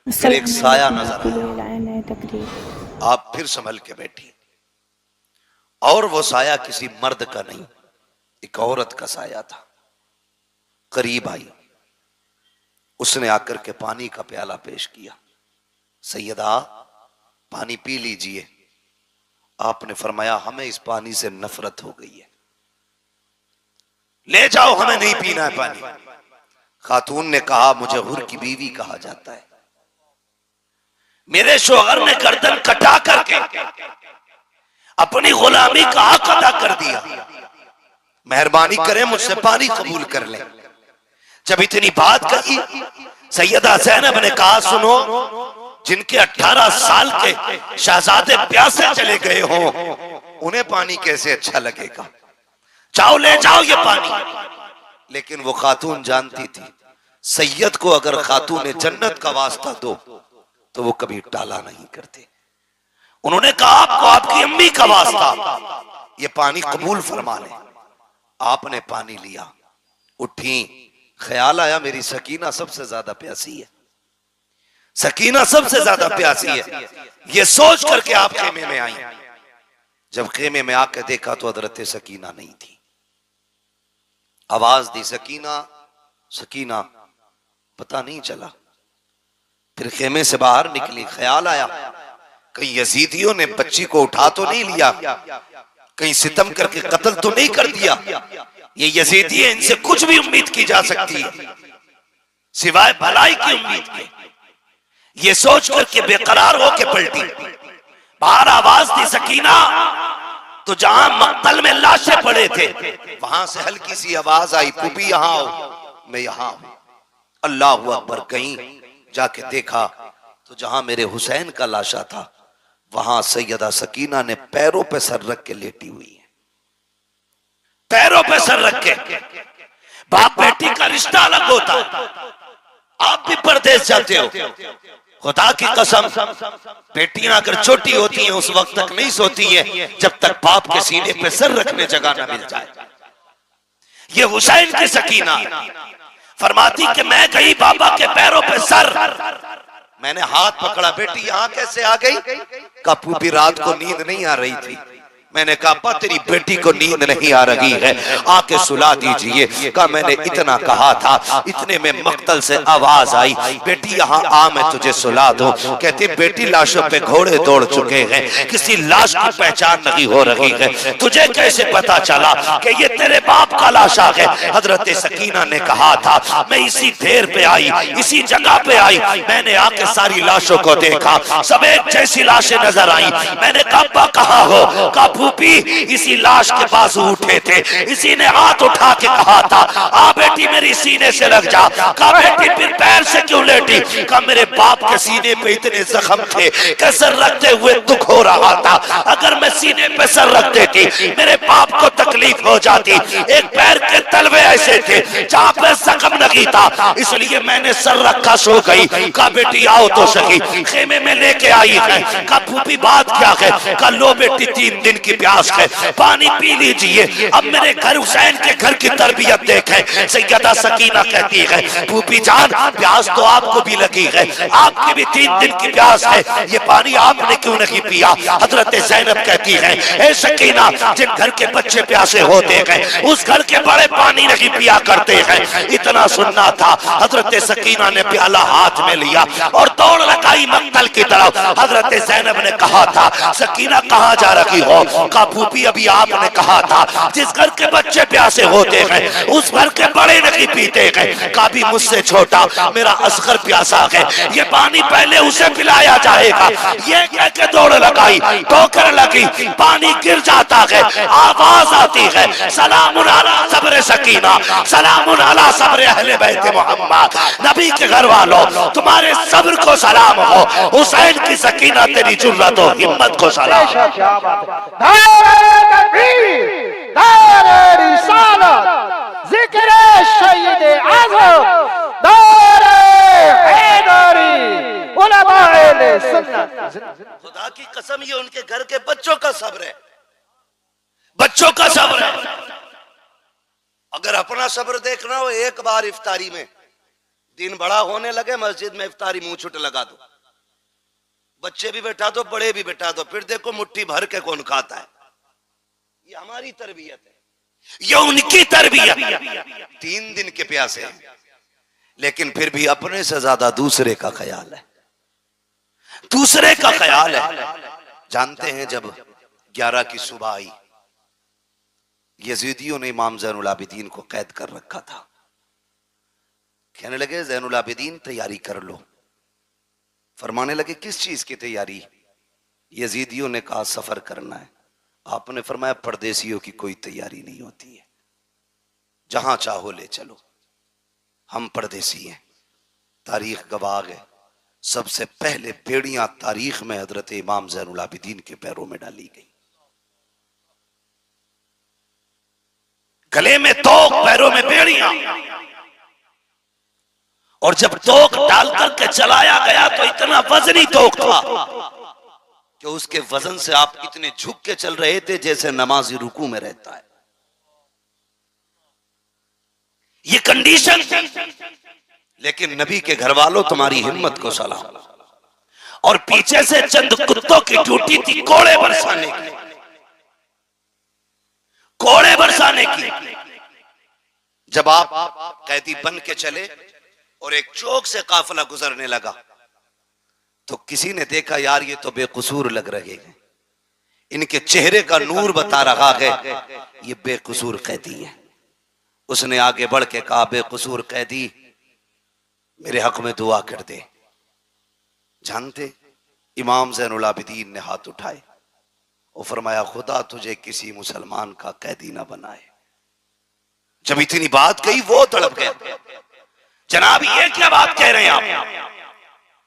फिर एक साया नजर आया, आप फिर संभल के बैठी, और वो साया किसी मर्द का नहीं, एक औरत का साया था। करीब आई, उसने आकर के पानी का प्याला पेश किया। सैयदा, पानी पी लीजिए। आपने फरमाया, हमें इस पानी से नफरत हो गई है, ले जाओ, हमें नहीं पीना है पानी। खातून ने कहा, मुझे हुर की बीवी कहा जाता है, मेरे शोहर ने गर्दन कटा करके अपनी गुलामी का हक अदा कर दिया, मेहरबानी करें मुझसे पानी कबूल कर ले। जब इतनी बात कही, सैयदा ज़ैनब ने कहा, सुनो, जिनके 18 साल के शहजादे प्यासे चले गए हों, उन्हें पानी कैसे अच्छा लगेगा? जाओ, ले जाओ ये पानी। लेकिन वो खातून जानती थी, सैयद को अगर खातून जन्नत का वास्ता दो तो वो कभी टाला नहीं करते। उन्होंने कहा, आपको आपकी अम्मी का वास्ता, ये पानी कबूल फरमा ले। आपने पानी लिया, उठी, ख्याल आया मेरी सकीना सबसे ज्यादा प्यासी है, सकीना सबसे ज्यादा प्यासी है, ये सोच करके आप खेमे में आई। जब खेमे में आके देखा तो हजरत सकीना नहीं थी। आवाज दी, सकीना, सकीना, पता नहीं चला। फिर खेमे से बाहर निकली, ख्याल आया कहीं यजीदियों ने बच्ची को उठा तो नहीं लिया, कहीं सितम करके कत्ल तो नहीं कर दिया। ये यजीदी है, इनसे कुछ भी उम्मीद की जा सकती है सिवाय भलाई की उम्मीद के। ये सोच करके बेकरार होके पलटी, बाहर आवाज दी, सकीना। तो जहां मक्तल में लाशें पड़े थे वहां से हल्की सी आवाज आई, पुपी यहां आओ, मैं यहां हूं। अल्लाह अकबर। कहीं जाके देखा तो जहां मेरे हुसैन का लाशा था वहां सैयदा सकीना ने पैरों पे सर रख के लेटी हुई है, पैरों पे सर रख के। बाप बेटी का रिश्ता अलग होता है। आप भी परदेश जाते हो, खुदा की कसम, बेटियां अगर छोटी होती हैं उस वक्त तक नहीं सोती है जब तक बाप के सीने पे सर रखने जगह ना मिल जाए। ये हुसैन की सकीना फरमाती कि मैं गई बाबा के पैरों पे सर, मैंने हाथ पकड़ा, बेटी यहां कैसे आ गई? का पूरी रात को नींद नहीं आ रही थी। मैंने कहा, अब्बा तेरी बेटी को नींद नहीं आ रही है, आके सुला दीजिए। कहा, मैंने इतना कहा था, इतने में मक्तल से आवाज आई, बेटी यहाँ आ, मैं तुझे सुला दूं। कहती, बेटी लाशों पे घोड़े दौड़ चुके हैं, किसी लाश की पहचान नहीं हो रही है, तुझे कैसे पता चला कि ये तेरे बाप का लाशा है? हजरत सकीना ने कहा था, मैं इसी ढेर पे आई, इसी जगह पे आई, मैंने आके सारी लाशों को देखा, सब एक जैसी लाशें नजर आई। मैंने कहा, अब्बा कहाँ हो? कहा, फूफी इसी लाश के पास उठे थे, इसी ने हाथ उठा के कहा था, आ बेटी मेरी सीने से लग जा। कहा, बेटी फिर पैर से क्यों लेटी? कहा, मेरे बाप के सीने पे इतने जख्म थे कि सर रखते हुए दुख हो रहा था, अगर मैं सीने पे सर रख देती मेरे बाप को तकलीफ हो जाती। एक पैर के तलवे ऐसे थे जहां पे जख्म नहीं था, इसलिए मैंने सर रखा, सो गई। कहा, बेटी आओ तो सही। खेमे में लेके आई है। कहा, फूफी बात क्या है? कहा, लो बेटी 3 दिन की प्यास है, पानी पी लीजिए। अब मेरे घर हुसैन के घर की तरबियत देखें। सैयदा सकीना कहती है, फूफी जान प्यास तो आपको भी लगी है, आपकी भी 3 दिन की प्यास है, ये पानी आपने क्यों नहीं पिया? हजरत ज़ैनब कहती है, ए सकीना, जिन घर के बच्चे प्यासे होते हैं उस घर के बड़े पानी नहीं पिया करते हैं। इतना सुनना था, हजरत सकीना ने प्याला हाथ में लिया और दौड़ लगाई मक्तल की तरफ। हजरत ज़ैनब ने कहा था, सकीना कहाँ जा रही हो? का फूफी अभी आपने कहा था जिस घर के बच्चे प्यासे होते हैं उस घर के बड़े नहीं पीते हैं। का भी मुझसे छोटा मेरा असगर प्यासा है, ये पानी पहले उसे पिलाया जाएगा। ये कह के दौड़ लगाई, ठोकर लगी, पानी गिर जाता है, आवाज आती है, सलामुन अला सब्र सकीना, सलामुन अला सब्र अहले बैत मोहम्मद। नबी के घर वालों, तुम्हारे सब्र को सलाम हो, हुसैन की सकीना तेरी जुर्रत और हिम्मत को सलाम। खुदा की कसम, ये उनके घर के बच्चों का सब्र है, बच्चों का सब्र है। अगर अपना सब्र देखना हो, एक बार इफ्तारी में दिन बड़ा होने लगे, मस्जिद में इफ्तारी मुंह छुट लगा दो, बच्चे भी बैठा दो, बड़े भी बैठा दो, फिर देखो मुट्ठी भर के कौन खाता है। ये हमारी तरबियत है, ये उनकी तरबियत। 3 दिन के प्यासे हैं, लेकिन फिर भी अपने से ज्यादा दूसरे का ख्याल है, दूसरे का ख्याल है। जानते हैं जब 11 की सुबह आई, यजीदियों ने इमाम ज़ैनुल आबिदीन को कैद कर रखा था। कहने लगे ज़ैनुल आबिदीन तैयारी कर लो। फरमाने लगे किस चीज की तैयारी? यजीदियों ने कहा सफर करना है। आपने फरमाया परदेसियों की कोई तैयारी नहीं होती है, जहां चाहो ले चलो, हम परदेसी हैं। तारीख गवाह है, सबसे पहले बेड़ियां तारीख में हजरत इमाम ज़ैनुल आबिदीन के पैरों में डाली गई। गले में तोक, पैरों में बेड़ियां। और जब तोक डाल करके चलाया गया तो इतना वजनी तोक था कि उसके वजन से आप इतने झुक के चल रहे थे जैसे नमाजी रुकू में रहता है। ये कंडीशन थी। लेकिन नबी के घर वालों, तुम्हारी हिम्मत को सलाम। और पीछे से चंद कुत्तों की ड्यूटी थी कोड़े बरसाने की, कोड़े बरसाने की। जब आप कैदी बन के चले और एक चौक से काफिला गुजरने लगा तो किसी ने देखा यार ये तो बेकसूर लग रहे हैं, इनके चेहरे का नूर बता रहा है ये बेकसूर कैदी है। उसने आगे बढ़ के कहा बेकसूर कैदी मेरे हक में दुआ कर दे। जानते इमाम ज़ैनुल आबिदीन ने हाथ उठाए और फरमाया खुदा तुझे किसी मुसलमान का कैदी ना बनाए। जब इतनी बात कही वो तड़प गया, जनाब ये क्या बात कह रहे हैं आप?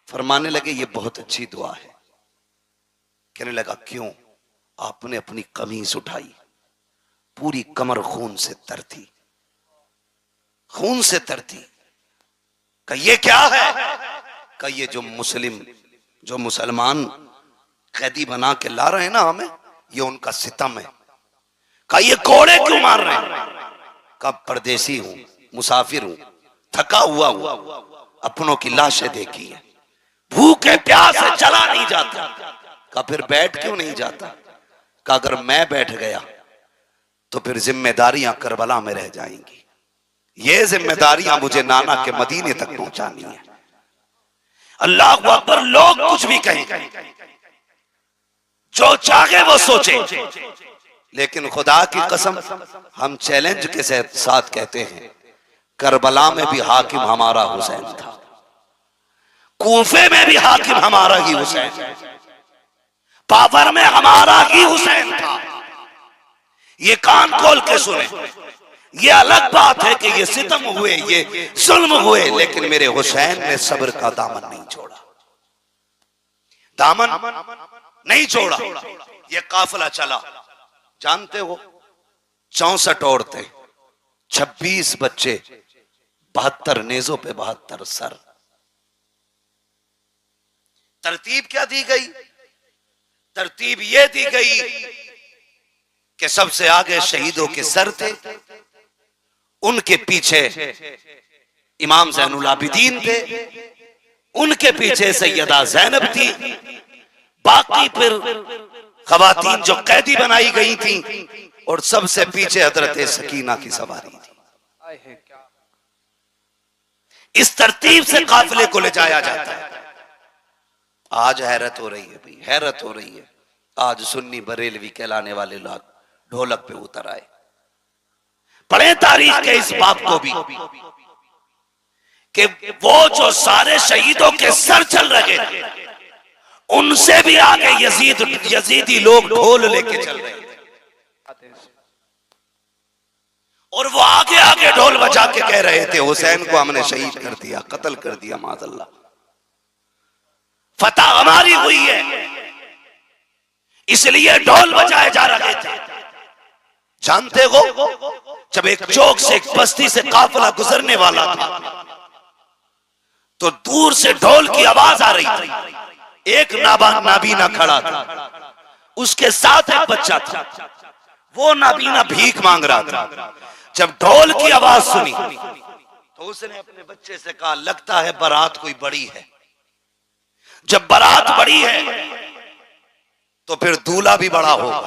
फरमाने लगे ये बहुत अच्छी दुआ है। कहने लगा क्यों? आपने अपनी कमीज उठाई, पूरी कमर खून से तर थी, खून से तर थी। का ये क्या है? का ये जो मुसलमान कैदी बना के ला रहे हैं ना हमें, ये उनका सितम है। का ये कोड़े क्यों मार रहे हैं? का परदेसी हूं, मुसाफिर हूं, थका हुआ हूं, अपनों की लाशें देखी है, भूखे प्यासे चला नहीं जाता। का फिर बैठ क्यों नहीं जाता? का अगर मैं बैठ गया तो फिर जिम्मेदारियां करबला में रह जाएंगी। ये जिम्मेदारियां मुझे नाना के मदीने तक पहुंचानी है। अल्लाह अकबर। लोग कुछ भी कहें, जो चाहे वो सोचे, लेकिन खुदा की कसम हम चैलेंज के साथ कहते हैं करबला में भी हाकिम हमारा हुसैन था, कूफे में भी हाकिम हमारा ही हुसैन, पावर में हमारा ही हुसैन था। ये कान खोल के सुने। ये अलग बात है कि ये सितम हुए, ये जुल्म हुए, लेकिन मेरे हुसैन ने सब्र का दामन नहीं छोड़ा, दामन नहीं छोड़ा। ये काफिला चला, जानते हो 64 औरतें, 26 बच्चे, 72 नेजों पे 72 सर। तरतीब क्या दी गई? तरतीब ये दी गई कि सबसे आगे शहीदों के सर थे, उनके पीछे इमाम ज़ैनुल आबिदीन थे, उनके पीछे सैयदा ज़ैनब थी, बाकी फिर खवातीन जो कैदी बनाई गई थी, और सबसे पीछे हजरत सकीना की सवारी थी। इस तरतीब से काफिले को ले जाया जाता है। आज हैरत हो रही है भाई, हैरत हो रही है। आज सुन्नी बरेलवी कहलाने वाले लोग ढोलक पे उतर आए। पढ़े तारीख के इस बाप को भी कि वो जो सारे शहीदों के सर चल रहे थे, उनसे भी आगे यजीदी लोग ढोल लेके चल रहे थे, और वो आगे आगे ढोल बजा के कह रहे थे हुसैन को हमने शहीद कर दिया, कत्ल कर दिया, माज़अल्लाह, फतह हमारी हुई है, इसलिए ढोल बजाए जा रहे थे। जानते हो जब एक चौक से, एक बस्ती से काफिला गुजरने वाला था तो दूर से ढोल की आवाज आ रही थी। एक नाबीना खड़ा था, उसके साथ एक बच्चा था, वो नाबीना भीख मांग रहा था। जब ढोल की आवाज सुनी तो उसने अपने बच्चे से कहा, लगता है बारात कोई बड़ी है। जब बारात बड़ी है तो फिर दूल्हा भी बड़ा होगा।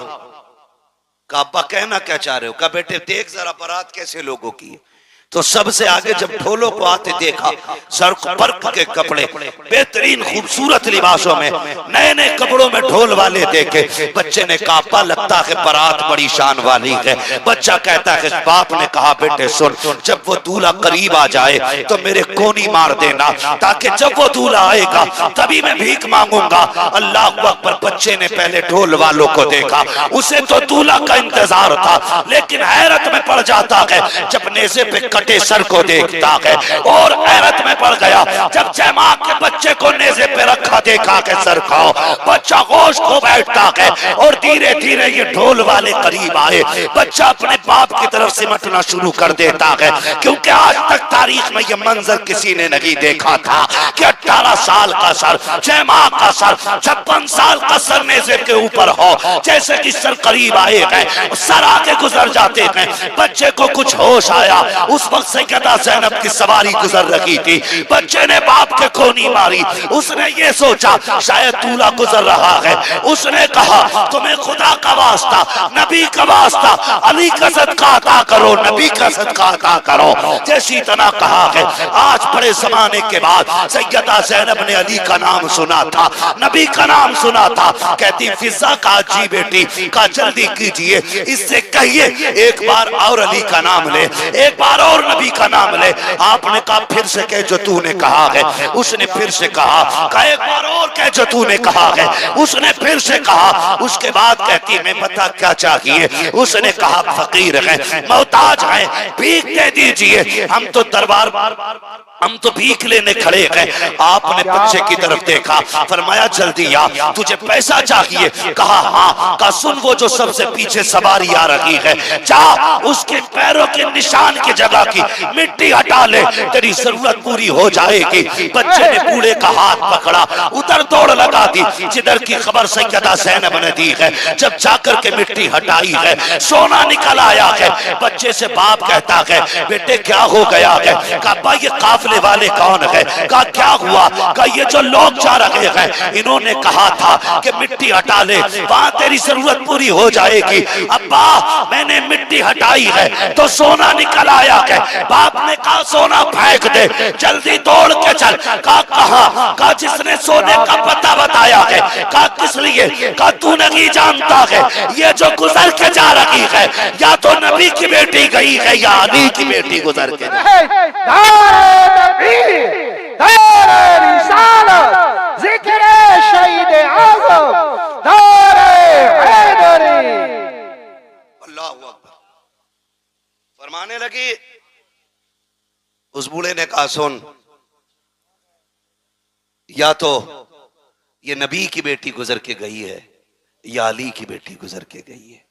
कहा अब्बा कहना क्या चाह रहे हो? कहा बेटे देख जरा बारात कैसे लोगों की है। तो सबसे आगे जब ढोलों को आते देखा, सर्क पर्क के कपड़े, बेहतरीन खूबसूरत लिबासों में, नए नए कपड़ों में ढोल वाले देखे। बच्चे ने कहा लगता है बारात बड़ी शान वाली है। बच्चा कहता है बाप ने कहा बेटे सुन, जब वो दूल्हा करीब आ जाए तो मेरे कोनी मार देना, ताकि जब वो दूल्हा आएगा तभी मैं भीख मांगूंगा। अल्लाह अकबर। बच्चे ने पहले ढोल वालों को देखा, उसे तो दूल्हा का इंतजार था, लेकिन हैरत में पड़ जाता है जब नेज़े पे कटे सर को देखता है, और हैरत में पड़ गया जब जयमां के बच्चे को नेज़े पे रखा देखा के सर को। बच्चा होश खो बैठता है और धीरे धीरे ये ढोल वाले करीब आए। बच्चा अपने बाप की तरफ सिमटना शुरू कर देता है, क्योंकि आज तक तारीख में ये मंजर किसी ने नहीं देखा था कि 18 साल का सर, जयमां का सर, 56 साल का सर नेज़े के ऊपर हो। जैसे कि सर करीब आए हैं, सर आगे गुजर जाते हैं, बच्चे को कुछ होश आया। उस वक्त सैयदा ज़ैनब की सवारी गुजर रही थी। बच्चे ने बाप के कोनी मारी। उसने ये सोचा शायद दूल्हा गुजर रहा है। उसने कहा तुम्हें खुदा का वास्ता, नबी का वास्ता, अली का सदका अता करो, नबी का सदका अता करो। जैसी तना कहा है, आज बड़े जमाने के बाद सैयदा ज़ैनब ने अली का नाम सुना था, नबी का नाम सुना था। कहती फिजा का जी बेटी का जल्दी कीजिए, इससे कहिए एक बार और अली का नाम ले, एक बार और नबी का नाम ले। आपने कहा फिर से कह जो तूने कहा है। उसने फिर से कहा एक बार और कह जो तूने कहा है। उसने फिर से कहा। उसके बाद कहती मैं बता क्या चाहिए। उसने कहा फकीर है, मोहताज है, भीख दे दीजिए। हम तो दरबार, हम तो भीख लेने खड़े हैं। आपने बच्चे की तरफ देखा, फरमाया जल्दी आ, तुझे पैसा चाहिए? कहा हाँ। कहा सुन, वो जो सबसे पीछे सवारी आ रही है, जा उसके पैरों के निशान की जगह की मिट्टी हटा ले, तेरी जरूरत पूरी हो जाएगी। बच्चे ने बूढ़े का हाथ पकड़ा, उधर दौड़ लगा दी जिधर की खबर सैयदा ज़ैनब ने दी है। जब जाकर के मिट्टी हटाई है, सोना निकल आया है। बच्चे से बाप कहता है बेटे क्या हो गया है? कहा ये काफले वाले कौन है? कहा क्या हुआ? कहा ये जो लोग जा रहे हैं, इन्होंने कहा था कि मिट्टी हटा ले, वहां तेरी जरूरत पूरी हो जाएगी। अब्बा मैंने मिट्टी हटाई है तो सोना निकल आया है। बाप ने कहा सोना फेंक दे, जल्दी दौड़ के चल। कहा कहां? कहा जिसने सोने का पता बताया है। कहा किस लिए? कहा तू नहीं जानता है, ये जो गुजर के जा रही है या तो नबी की बेटी गई है या अली की बेटी गुजर के फरमाने लगी। उस बूढ़े ने कहा सुन, या तो ये नबी की बेटी गुजर के गई है या अली की बेटी गुजर के गई है।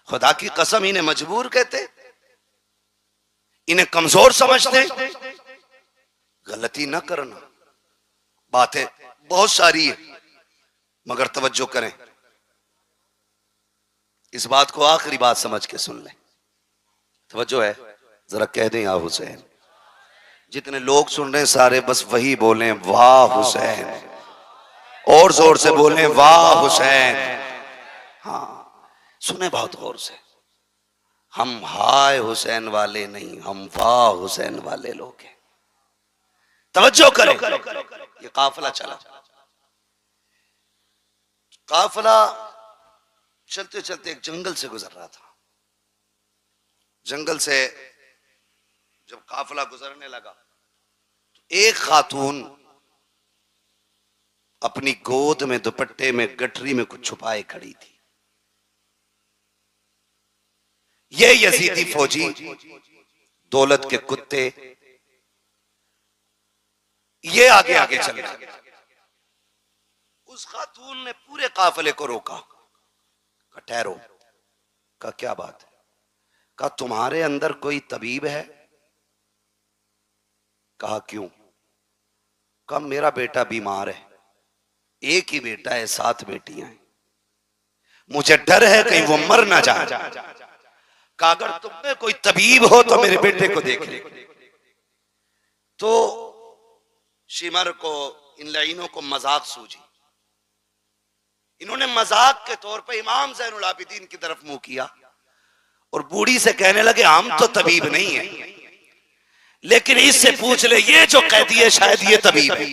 खुदा की कसम इन्हें मजबूर कहते, इन्हें कमजोर समझते। गलती ना करना, बातें बहुत सारी है मगर तवज्जो करें। इस बात को आखिरी बात समझ के सुन लें। तवज्जो है, जरा कह दें या हुसैन। जितने लोग सुन रहे हैं सारे बस वही बोलें वाह हुसैन, और जोर से बोलें वाह हुसैन। हाँ सुने बहुत गौर से, हम हाय हुसैन वाले नहीं, हम वाह हुसैन वाले लोग हैं। तवज्जो करें। ये काफिला चला, काफिला चलते चलते एक जंगल से गुजर रहा था। जंगल से जब काफिला गुजरने लगा तो एक खातून अपनी गोद में दुपट्टे में गठरी में कुछ छुपाए खड़ी थी। ये यजीदी फौजी, दौलत के कुत्ते, ये आगे आगे चल रहे। उस खातून ने पूरे काफिले को रोका। कहा ठहरो। कहा क्या बात है? कहा तुम्हारे अंदर कोई तबीब है? कहा क्यों? कहा मेरा बेटा बीमार है, एक ही बेटा है, 7 बेटियां हैं, मुझे डर है कहीं वो मर ना जाए। कहा अगर तुम में कोई तबीब हो तो मेरे बेटे को देख ले। तो शिमर को, इन लाइनों को मजाक सूझी। इन्होंने मजाक के तौर पे इमाम ज़ैनुल आबिदीन की तरफ मुंह किया और बूढ़ी से कहने लगे हम तो तबीब नहीं है, लेकिन इससे पूछ ले ये जो कैदी है शायद ये तबीब है।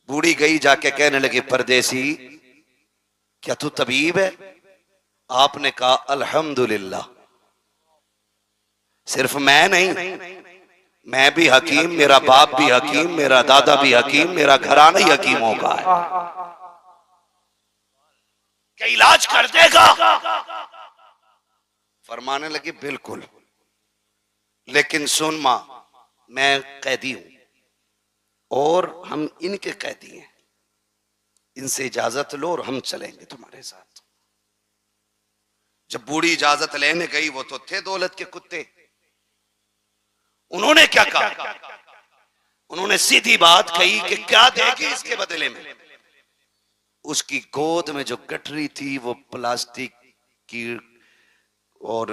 बूढ़ी गई जाके कहने लगी परदेसी क्या तू तबीब है? आपने कहा अल्हम्दुलिल्लाह, सिर्फ मैं नहीं, मैं भी हकीम, मेरा बाप भी हकीम, मेरा दादा भी हकीम, मेरा घराना ही हकीमों का है। क्या इलाज कर देगा? फरमाने लगी बिल्कुल, लेकिन सुन मां, मैं कैदी हूं और हम इनके कैदी हैं, इनसे इजाजत लो और हम चलेंगे तुम्हारे साथ। जब बूढ़ी इजाजत लेने गई, वो तो थे दौलत के कुत्ते, उन्होंने क्या कहा? उन्होंने सीधी बात कही कि क्या देगी इसके बदले में। उसकी गोद में जो गठरी थी वो प्लास्टिक की और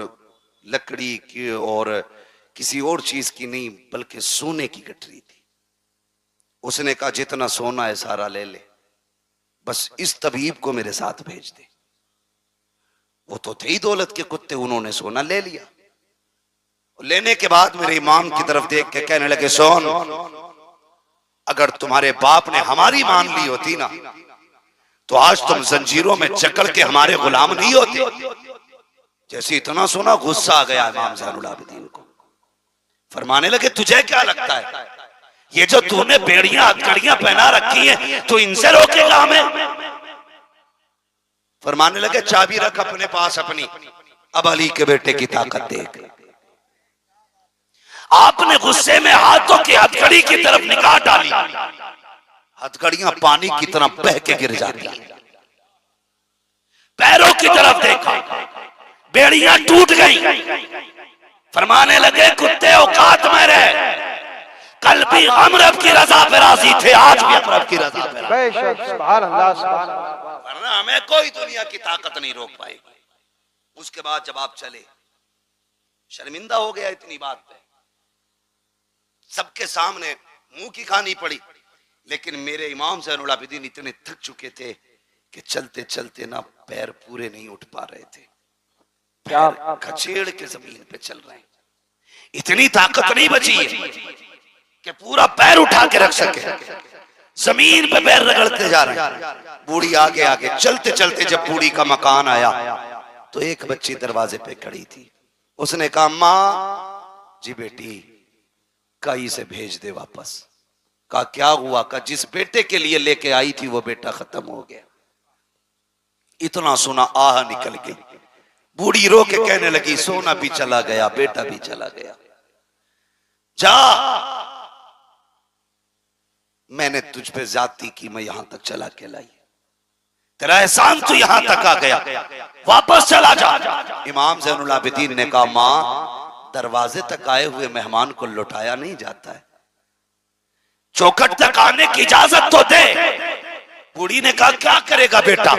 लकड़ी की और किसी और चीज की नहीं, बल्कि सोने की गठरी थी। उसने कहा जितना सोना है सारा ले ले, बस इस तबीब को मेरे साथ भेज दे। वो तो थे ही दौलत के कुत्ते, उन्होंने सोना ले लिया। लेने के बाद मेरे इमाम की तरफ देख के कहने लगे सोन, अगर तुम्हारे बाप ने हमारी मान ली होती ना तो आज तुम जंजीरों में जकड़ के हमारे गुलाम नहीं होते। जैसे इतना सोना, गुस्सा आ गया इमाम ज़ैनुल आबिदीन को। फरमाने लगे तुझे क्या लगता है ये जो तूने बेड़ियां हथकड़ियां पहना रखी है तो इनसे रोकेगा हमें? फरमाने लगे चाबी रख अपने पास अपनी, अब अली के बेटे की ताकत देख। आपने गुस्से में हाथों की हथकड़ी की तरफ निगाह डाली, हथकड़ियां पानी की तरह बह के गिर जाती, पैरों की तरफ देखा, बेड़ियां टूट गई। फरमाने लगे कुत्ते औकात में रहे, कल भी हम रब की रजा पे राजी थे, आज भी हम रब की रजा पे राजी, वरना हमें कोई दुनिया की ताकत नहीं रोक पाएगी। उसके बाद जब आप चले, शर्मिंदा हो गया इतनी बात पे, सबके सामने मुंह की खानी पड़ी। लेकिन मेरे इमाम ज़ैनुल आबिदीन इतने थक चुके थे कि चलते चलते ना पैर पूरे नहीं उठ पा रहे थे, पैर खचेड़ के जमीन पे चल रहे हैं। इतनी ताकत नहीं बची है कि पूरा पैर उठा के रख सके, जमीन पे पैर रगड़ते जा रहे हैं। बूढ़ी आगे आगे चलते चलते जब बूढ़ी का मकान आया तो एक बच्ची दरवाजे पे खड़ी थी। उसने कहा माँ जी बेटी काई से भेज दे वापस। कहा क्या हुआ? कहा जिस बेटे के लिए लेके आई थी वो बेटा खत्म हो गया। इतना सुना आह निकल गई। बूढ़ी रो के कहने लगी सोना भी चला गया, बेटा भी चला गया। जा, मैंने तुझ पे ज्यादती की, मैं यहां तक चला के लाई, तेरा एहसान तो यहां तक आ गया, वापस चला जा। इमाम ज़ैनुल आबिदीन ने कहा मां दरवाजे तक आए हुए मेहमान को लौटाया नहीं जाता है, चौखट तक आने की इजाजत तो दे। बूढ़ी ने कहा क्या करेगा बेटा,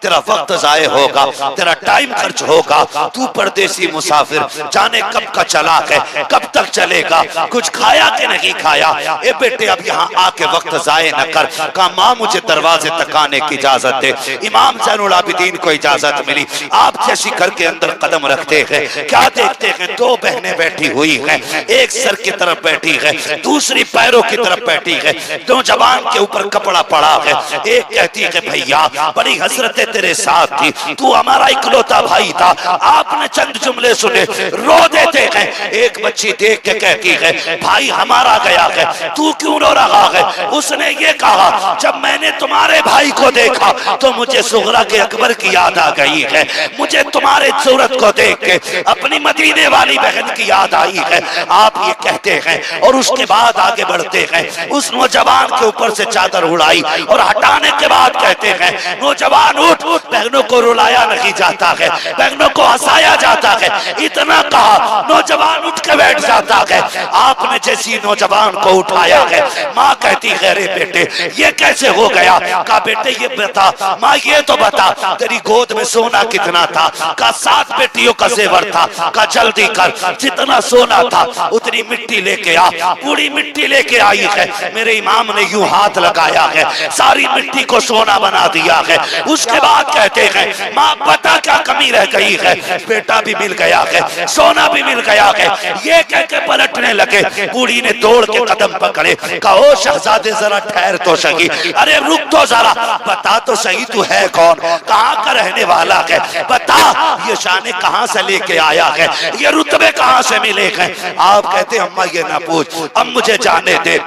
तेरा वक्त जाये होगा, तेरा टाइम खर्च होगा, तू परदेसी मुसाफिर जाने कब का चला है, कब तक चलेगा, कुछ खाया कि नहीं खाया। ए बेटे अब यहाँ आके वक्त जाये न कर। कहा माँ मुझे दरवाजे तक आने की इजाजत दे। इमाम ज़ैनुल आबिदीन को इजाजत मिली। आप जैसी घर के अंदर कदम रखते हैं क्या देखते हैं, दो बहनें बैठी हुई हैं, एक सर की तरफ बैठी है, दूसरी पैरों की तरफ बैठी है, दो जबान के ऊपर कपड़ा पड़ा है। एक कहती है भैया बड़ी हसरतें तेरे साथ थी, तू हमारा इकलौता भाई था, आपने चंद जुमले सुने रो देते हैं। एक बच्ची देख के कहती है भाई हमारा गया है, तू क्यों रो रहा है? उसने ये कहा जब मैंने तुम्हारे भाई को देखा तो मुझे सुगरा के अकबर की याद आ गई है, मुझे तुम्हारे सूरत को देख के अपनी मदीने वाली बहन की याद आई है। आप ये कहते हैं और उसके बाद आगे बढ़ते हैं। उस नौजवान के ऊपर से चादर उड़ाई और हटाने आने के बाद कहते हैं नौजवान उठ, बहनों को रुलाया नहीं जाता है, बहनों को हंसाया जाता है। इतना कहा नौजवान उठ के बैठ जाता है। आपने जैसी नौजवान को उठाया है, माँ कहती है अरे बेटे ये कैसे हो गया? कहा बेटे ये बता, माँ ये तो बता तेरी गोद में सोना कितना था? कहा 7 बेटियों का जेवर था। कहा जल्दी कर, जितना सोना था उतनी मिट्टी लेके आ। पूरी मिट्टी लेके आई है। मेरे इमाम ने यूं हाथ लगाया है, सारी मिट्टी को सोना बना दिया है। उसके बाद कहते हैं माँ बता क्या कमी रह गई है? बेटा भी मिल गया है, सोना भी मिल गया है। ये कह के पलटने लगे। बूढ़ी ने दौड़ के कदम पकड़े। कहो शहजादे जरा ठहर तो सही, अरे रुक तो जरा, बता तो सही तू है कौन, कहाँ का रहने वाला है? बता ये शाने कहाँ से लेके आया है, ये रुतबे कहाँ से मिले हैं? आप कहते अम्मा ये ना पूछ, अब मुझे जाने दे।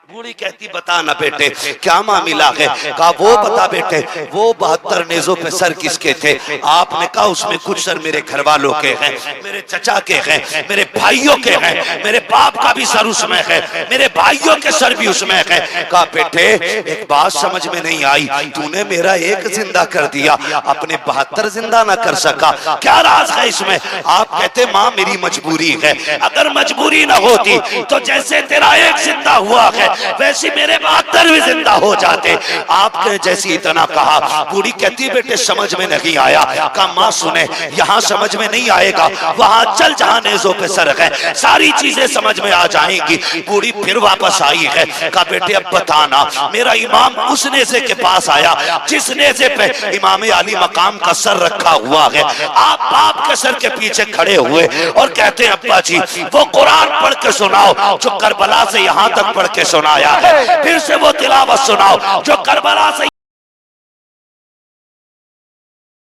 बूढ़ी कहती बता ना बेटे क्या मामला है? कहा वो बता बेटे, वो 72 नेजों पे सर किसके थे? आपने कहा उसमें कुछ सर मेरे घर वालों के हैं, मेरे चचा के हैं, मेरे भाइयों के हैं, मेरे बाप का भी सर उसमें है, मेरे भाइयों के सर भी उसमें है। कहा बेटे एक बात समझ में नहीं आई, तूने मेरा एक जिंदा कर दिया, अपने 72 जिंदा ना कर सका, क्या राज है इसमें? आप कहते माँ मेरी मजबूरी है, अगर मजबूरी ना होती तो जैसे तेरा एक जिंदा हुआ है वैसे मेरे 72 भी जिंदा हो जाते। आपने जैसी इतना कहा। बूढ़ी कहती बेटे समझ में नहीं आया। कहा माँ सुने, यहाँ समझ में नहीं आएगा, वहां चल जहाँ नेजों पे सर है, सारी चीजें समझ में आ जाएंगी। बूढ़ी फिर वापस आई है। कहा बेटे अब बताना, मेरा इमाम उस नेजे के पास आया जिस नेजे पे इमाम अली मकाम का सर रखा हुआ है। आप बाप के सर के पीछे खड़े हुए और कहते हैं अब्बा जी वो कुरान पढ़ के सुनाओ जो करबला से यहाँ तक पढ़ के सुनाया है, फिर से वो तिलावत सुनाओ जो करबला से